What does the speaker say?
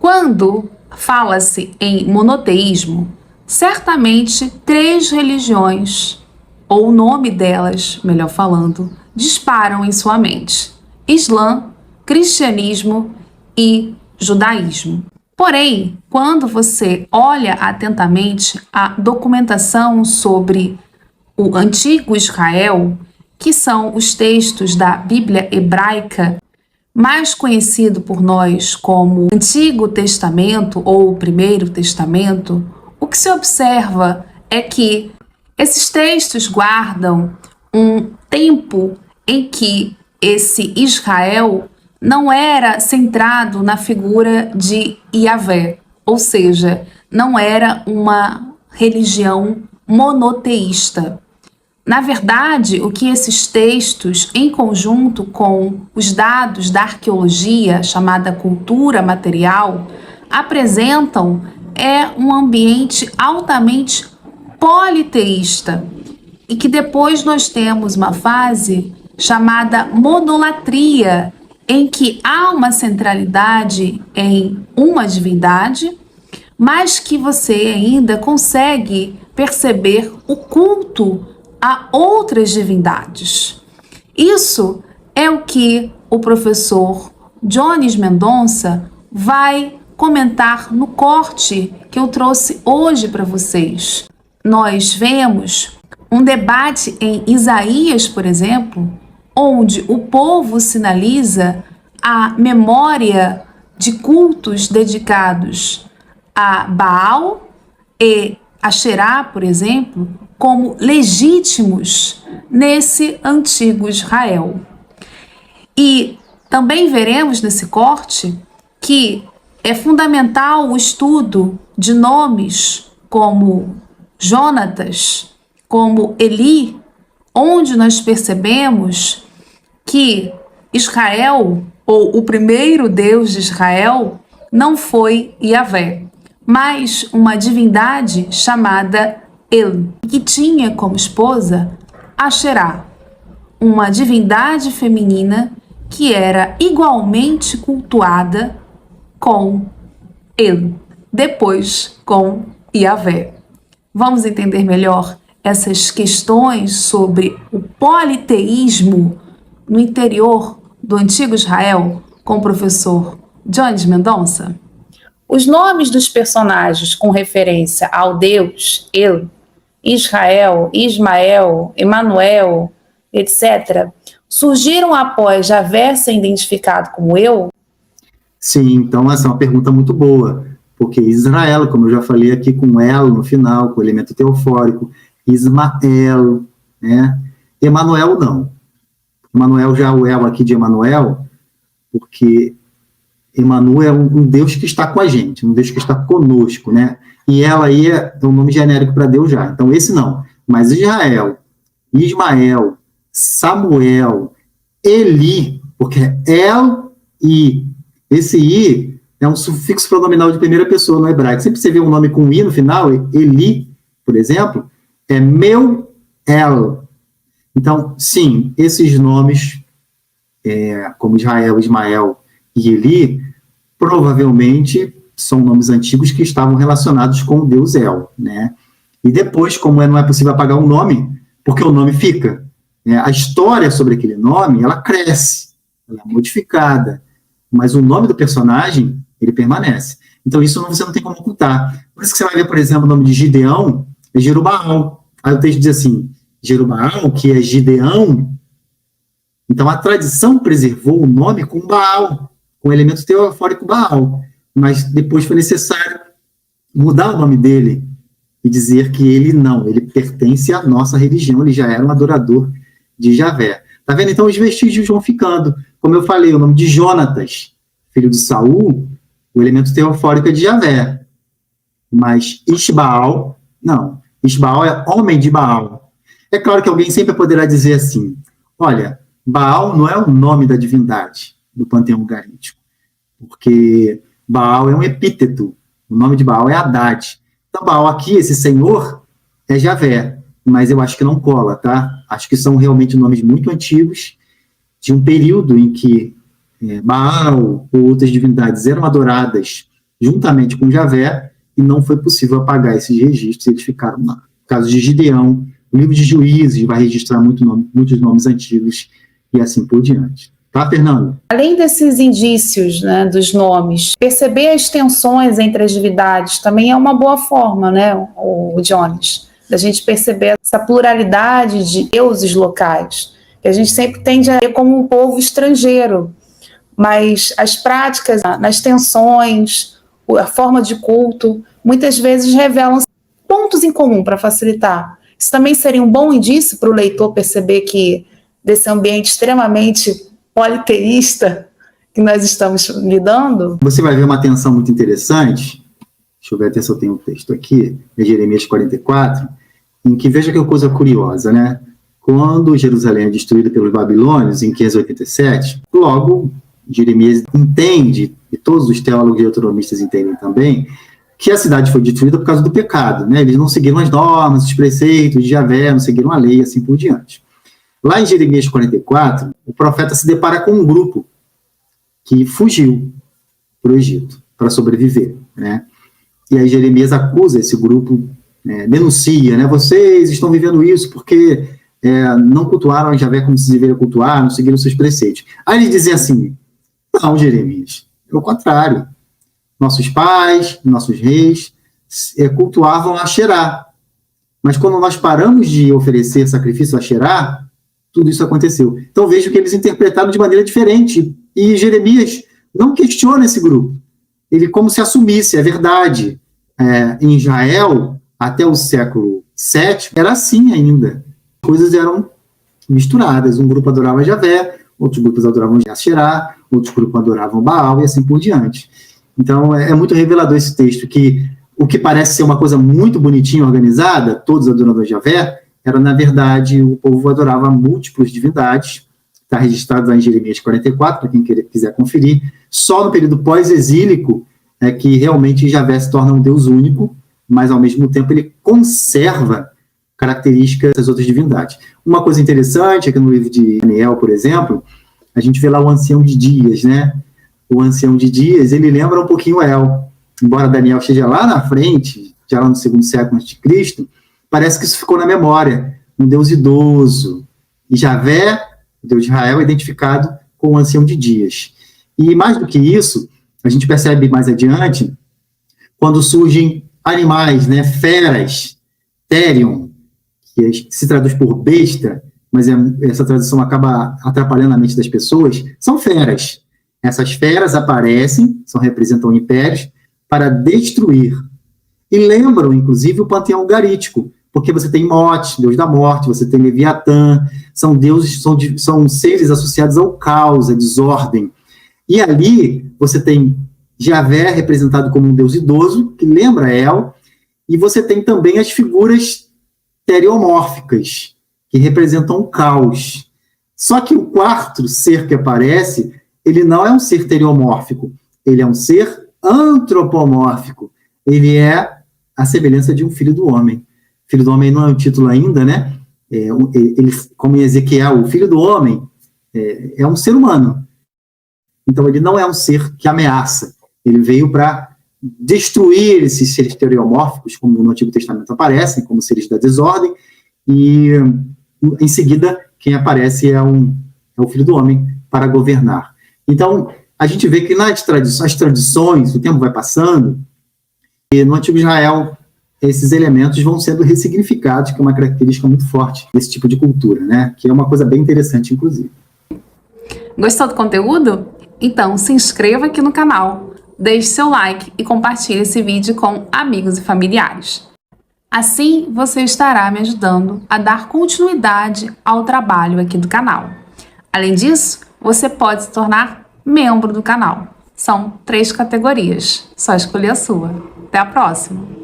Quando fala-se em monoteísmo, certamente 3 religiões, ou o nome delas, melhor falando, disparam em sua mente: Islã, cristianismo e judaísmo. Porém, quando você olha atentamente a documentação sobre o Antigo Israel, que são os textos da Bíblia hebraica, mais conhecido por nós como Antigo Testamento ou Primeiro Testamento, o que se observa é que esses textos guardam um tempo em que esse Israel não era centrado na figura de Yahvé, ou seja, não era uma religião monoteísta. Na verdade, o que esses textos, em conjunto com os dados da arqueologia, chamada cultura material, apresentam é um ambiente altamente politeísta, e que depois nós temos uma fase chamada monolatria, em que há uma centralidade em uma divindade, mas que você ainda consegue perceber o culto a outras divindades. Isso é o que o professor Jones Mendonça vai comentar no corte que eu trouxe hoje para vocês. Nós vemos um debate em Isaías, por exemplo, onde o povo sinaliza a memória de cultos dedicados a Baal e Asherá, por exemplo, como legítimos nesse antigo Israel. E também veremos nesse corte que é fundamental o estudo de nomes como Jonatas, como Eli, onde nós percebemos que Israel, ou o primeiro Deus de Israel, não foi Yahvé, mas uma divindade chamada El, que tinha como esposa Asherá, uma divindade feminina que era igualmente cultuada com El, depois com Yahvé. Vamos entender melhor essas questões sobre o politeísmo no interior do antigo Israel com o professor Jones Mendonça? Os nomes dos personagens com referência ao Deus, El, Israel, Ismael, Emanuel, etc., surgiram após Javé ser identificado como Eu? Sim, então essa é uma pergunta muito boa, porque Israel, como eu já falei aqui com El no final, com o elemento teofórico, Ismael, né? Emanuel não. Emanuel, já o El aqui de Emanuel, porque Emmanuel é um Deus que está com a gente, um Deus que está conosco, né? E ela aí é um nome genérico para Deus já. Então, esse não. Mas Israel, Ismael, Samuel, Eli, porque é El e esse I é um sufixo pronominal de primeira pessoa no hebraico. Sempre você vê um nome com I no final, Eli, por exemplo, é meu El. Então, sim, esses nomes, como Israel, Ismael e Eli, provavelmente são nomes antigos que estavam relacionados com o Deus El, né? E depois, como não é possível apagar um nome, porque o nome fica, né? A história sobre aquele nome, ela cresce, ela é modificada, mas o nome do personagem, ele permanece. Então, isso você não tem como ocultar. Por isso que você vai ver, por exemplo, o nome de Gideão é Jerubaal. Aí o texto diz assim, Jerubaal, que é Gideão. Então, a tradição preservou o nome com Baal, com o elemento teofórico Baal. Mas depois foi necessário mudar o nome dele e dizer que ele não, ele pertence à nossa religião, ele já era um adorador de Javé. Tá vendo? Então, os vestígios vão ficando. Como eu falei, o nome de Jonatas, filho de Saul, o elemento teofórico é de Javé. Mas Isbaal, não. Isbaal é homem de Baal. É claro que alguém sempre poderá dizer assim, olha, Baal não é o nome da divindade do panteão ugarítico, porque Baal é um epíteto, o nome de Baal é Haddad. Então, Baal aqui, esse senhor, é Javé, mas eu acho que não cola, tá? Acho que são realmente nomes muito antigos, de um período em que Baal ou outras divindades eram adoradas juntamente com Javé, e não foi possível apagar esses registros, eles ficaram lá. No caso de Gideão, o livro de Juízes vai registrar muitos nomes antigos e assim por diante. Tá, Fernando? Além desses indícios, né, dos nomes, perceber as tensões entre as divindades também é uma boa forma, né, o Jones, da gente perceber essa pluralidade de deuses locais, que a gente sempre tende a ver como um povo estrangeiro, mas as práticas, nas tensões, a forma de culto, muitas vezes revelam pontos em comum para facilitar. Isso também seria um bom indício para o leitor perceber que desse ambiente extremamente politeísta que nós estamos lidando. Você vai ver uma tensão muito interessante, deixa eu ver até se eu tenho o texto aqui, é Jeremias 44, em que veja que coisa curiosa, né? Quando Jerusalém é destruída pelos babilônios, em 587, logo Jeremias entende, e todos os teólogos e autonomistas entendem também, que a cidade foi destruída por causa do pecado, né? Eles não seguiram as normas, os preceitos de Javé, não seguiram a lei, assim por diante. Lá em Jeremias 44, o profeta se depara com um grupo que fugiu para o Egito para sobreviver, né? E aí Jeremias acusa esse grupo, denuncia, né? Vocês estão vivendo isso porque não cultuaram a Javé como se deveria cultuar, não seguiram seus preceitos. Aí eles dizem assim, não, Jeremias, é o contrário. Nossos pais, nossos reis cultuavam Axerá. Mas quando nós paramos de oferecer sacrifício a Axerá, tudo isso aconteceu. Então vejo que eles interpretaram de maneira diferente. E Jeremias não questiona esse grupo. Ele como se assumisse, é verdade. Em Israel, até o século VII, era assim ainda. As coisas eram misturadas. Um grupo adorava Javé, outros grupos adoravam Axerá, outros grupos adoravam Baal e assim por diante. Então é muito revelador esse texto, que o que parece ser uma coisa muito bonitinha, organizada, todos adorando Javé, era, na verdade, o povo adorava múltiplas divindades. Está registrado lá em Jeremias 44, para quem quiser conferir. Só no período pós-exílico é que realmente Javé se torna um Deus único, mas, ao mesmo tempo, ele conserva características das outras divindades. Uma coisa interessante é que no livro de Daniel, por exemplo, a gente vê lá o Ancião de Dias, né? O Ancião de Dias, ele lembra um pouquinho El. Embora Daniel esteja lá na frente, já lá no 2º século a.C., parece que isso ficou na memória. Um Deus idoso. E Javé, o Deus de Israel, é identificado com o Ancião de Dias. E mais do que isso, a gente percebe mais adiante, quando surgem animais, né? Feras, Therion, que se traduz por besta, mas essa tradução acaba atrapalhando a mente das pessoas, são feras. Essas feras aparecem, representam impérios, para destruir. E lembram, inclusive, o panteão ugarítico, porque você tem Mote, deus da morte, você tem Leviatã, são deuses, são seres associados ao caos, à desordem. E ali você tem Javé representado como um deus idoso, que lembra El, e você tem também as figuras teriomórficas, que representam o caos. Só que o quarto ser que aparece, ele não é um ser teriomórfico, ele é um ser antropomórfico. Ele é a semelhança de um filho do homem. Filho do homem não é um título ainda, né? Ele, como em Ezequiel, o filho do homem é um ser humano. Então ele não é um ser que ameaça. Ele veio para destruir esses seres teriomórficos, como no Antigo Testamento aparecem, como seres da desordem, e em seguida quem aparece é o filho do homem para governar. Então, a gente vê que nas tradições, o tempo vai passando, e no Antigo Israel, esses elementos vão sendo ressignificados, que é uma característica muito forte desse tipo de cultura, né? Que é uma coisa bem interessante, inclusive. Gostou do conteúdo? Então, se inscreva aqui no canal, deixe seu like e compartilhe esse vídeo com amigos e familiares. Assim, você estará me ajudando a dar continuidade ao trabalho aqui do canal. Além disso, você pode se tornar membro do canal. São 3 categorias, só escolher a sua. Até a próxima!